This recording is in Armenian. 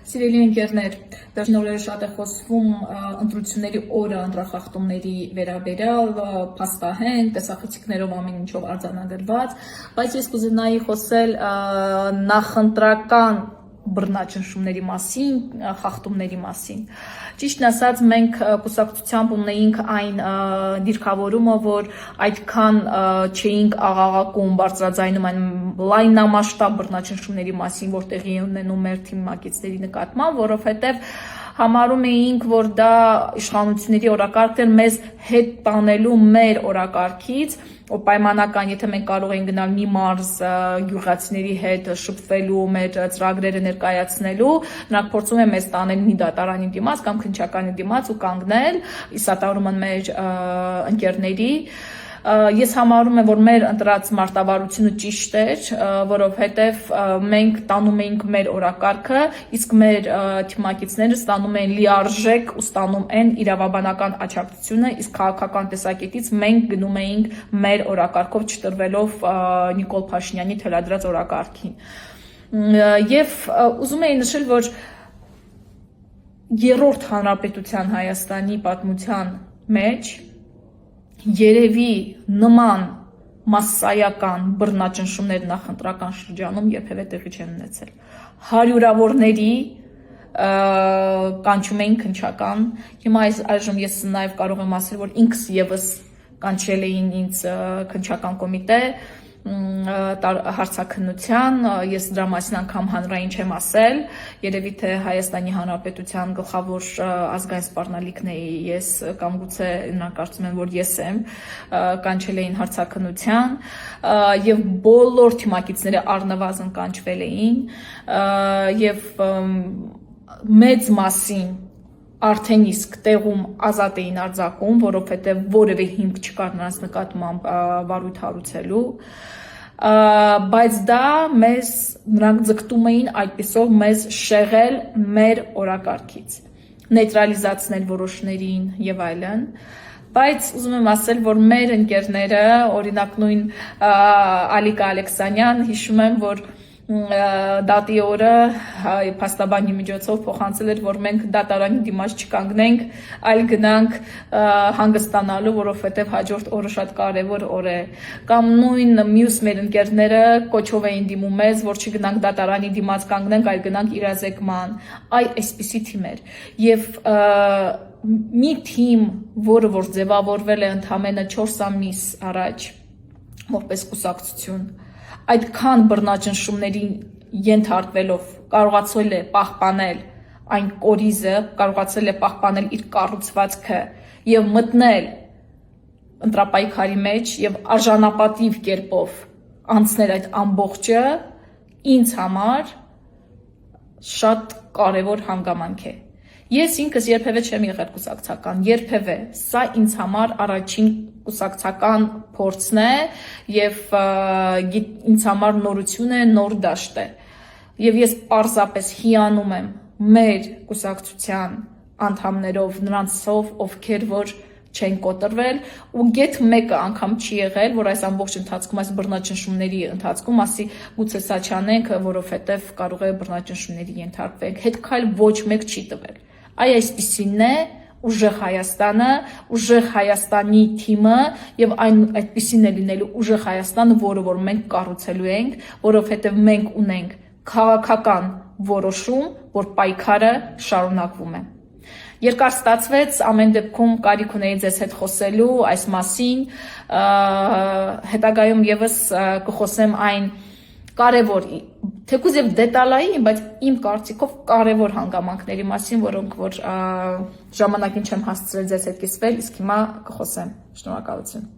Սիրելի ընկերներ, դեռ օրերը շատ է խոսվում ընտրությունների օրը ընտրախախտումների վերաբերյալ, փաստահեն, տեսախցիկներով ամեն ինչով արձանագրված, բայց ես կուզենայի խոսել նախընտրական բռնաճնշումների մասին, խախտումների մասին։ Ճիշտն ասած, մենք կուսակցությամբ ունեինք այն դիրքավորումը, որ այդքան չէինք աղաղակում, բարձրաձայնում այն լայնամասշտաբ բռնաճնշումների մասին, որ տեղի ունենում մեր թիմակիցների նկատմամբ, որովհետև համարում էինք, որ դա իշխանությունների օրակարգն էր մեզ հետ տանելու մեր օրակարգից, պայմանական, եթե մենք կարող ենք գնալ մի մարզ գյուղացիների հետ շփվելու, մեր ծրագրերը ներկայացնելու, նրանք փորձում են մեզ տանել մի դատարանի դիմաց կամ քննչականի դիմաց ու կանգնել, իսատարում են մեր ընկերների։ Ես համարում եմ, որ մեր ընտրած մարտավարությունը ճիշտ էր, որովհետև մենք տանում էինք մեր օրակարգը, իսկ մեր թիմակիցները ստանում են լիարժեք ու ստանում են իրավաբանական աջակցությունը, իսկ քաղաքական տեսակետից մենք գնում էինք մեր օրակարգով չտրվելով Նիկոլ Փաշինյանի թելադրած օրակարգին։ Եվ ուզում էի նշել, որ երրորդ հանրապետության Հայաստանի պատմության մեջ երևի նման մասսայական բռնաճնշումներ նախընտրական շրջանում երբևէ տեղի չեն ունեցել։ Հարյուրավորների կանչում էին քննչական։ Հիմա այժմ ես նաև կարող եմ ասել, որ ինքս եւս կանչել էին ինձ քննչական կոմիտե հարցաքննության, ես դրա մասին անգամ հանրային չեմ ասել, երևի թե Հայաստանի Հանրապետության գլխավոր ազգային սպառնալիքն էի ես կամ գուցե նրանք կարծում են, որ ես եմ, կանչել էին հարցաքննության եւ բոլոր թիմակիցները առնվազն կանչվել էին եւ մեծ մասին արդեն իսկ տեղում ազատ էին արձակում, որովհետև որևէ հիմք չկար նրանց նկատմամբ վարույթ հարուցելու, բայց դա նրանք ձգտում էին այդպիսով մեզ շեղել մեր օրակարգից, նեյտրալիզացնել որոշներին եւ այլն, բայց ուզում եմ ասել, որ մեր ընկերները, օրինակ նույն Ալիկա Ալեքսանյան, հիշում եմ, որ դատի օրը փաստաբանի միջոցով փոխանցել էր, որ մենք դատարանի դիմաց չկանգնենք, այլ գնանք հանգստանալու, որովհետև հաջորդ օրը շատ կարևոր օր է։ Կամ նույն մյուս մեր ընկերները կոչով էին դիմում մեզ, որ չգնանք դատարանի դիմաց կանգնենք, այլ գնանք իրազեկման։ Այսպիսի թիմ էր։ Եվ մի թիմ, որը որ ձևավորվել է ընդամենը 4 ամիս առաջ, որպես կուսակցություն, այդքան բռնաճնշումների ենթարկվելով կարողացել է պահպանել այն կորիզը, կարողացել է պահպանել իր կառուցվածքը եւ մտնել ընտրապայքարի մեջ եւ արժանապատիվ կերպով անցնել այդ ամբողջը, ինձ համար շատ կարևոր հանգամանք է։ Ես ինքս երբևէ չեմ եղել կուսակցական, երբևէ, սա ինձ համար առաջին կուսակցական փորձն է եւ ինձ համար նորություն է, նոր դաշտ է։ Եվ ես պարզապես հիանում եմ մեր կուսակցության անդամներով, նրանցով, ովքեր որ չեն կոտրվել ու գեթ մեկը անգամ չի եղել, որ այս ամբողջ ընթացքում, այս բռնաճնշումների ընթացքում ասի գուցե սա չանենք, որովհետև կարող է բռնաճնշումների ենթարկվենք, հետքայլ ոչ մեկ չի տվել։ Այսպիսին է ուժեղ Հայաստանը, ուժեղ Հայաստանի թիմը եւ այդպիսին է լինելու ուժեղ Հայաստանը, որը որ մենք կառուցելու ենք, որովհետեւ մենք ունենք քաղաքական որոշում, որ պայքարը շարունակվում է։ Երկար ստացվեց, ամեն դեպքում կարիք ունեի ձեզ հետ խոսելու այս մասին, հետագայում եւս կխոսեմ այն կարևոր, թեկուզ եւ դետալային, բայց իմ կարծիքով կարևոր հանգամանքների մասին, որոնք որ ժամանակին չեմ հասցրել ձեզ հետ կիսվել, իսկ հիմա կխոսեմ։ Շնորհակալություն։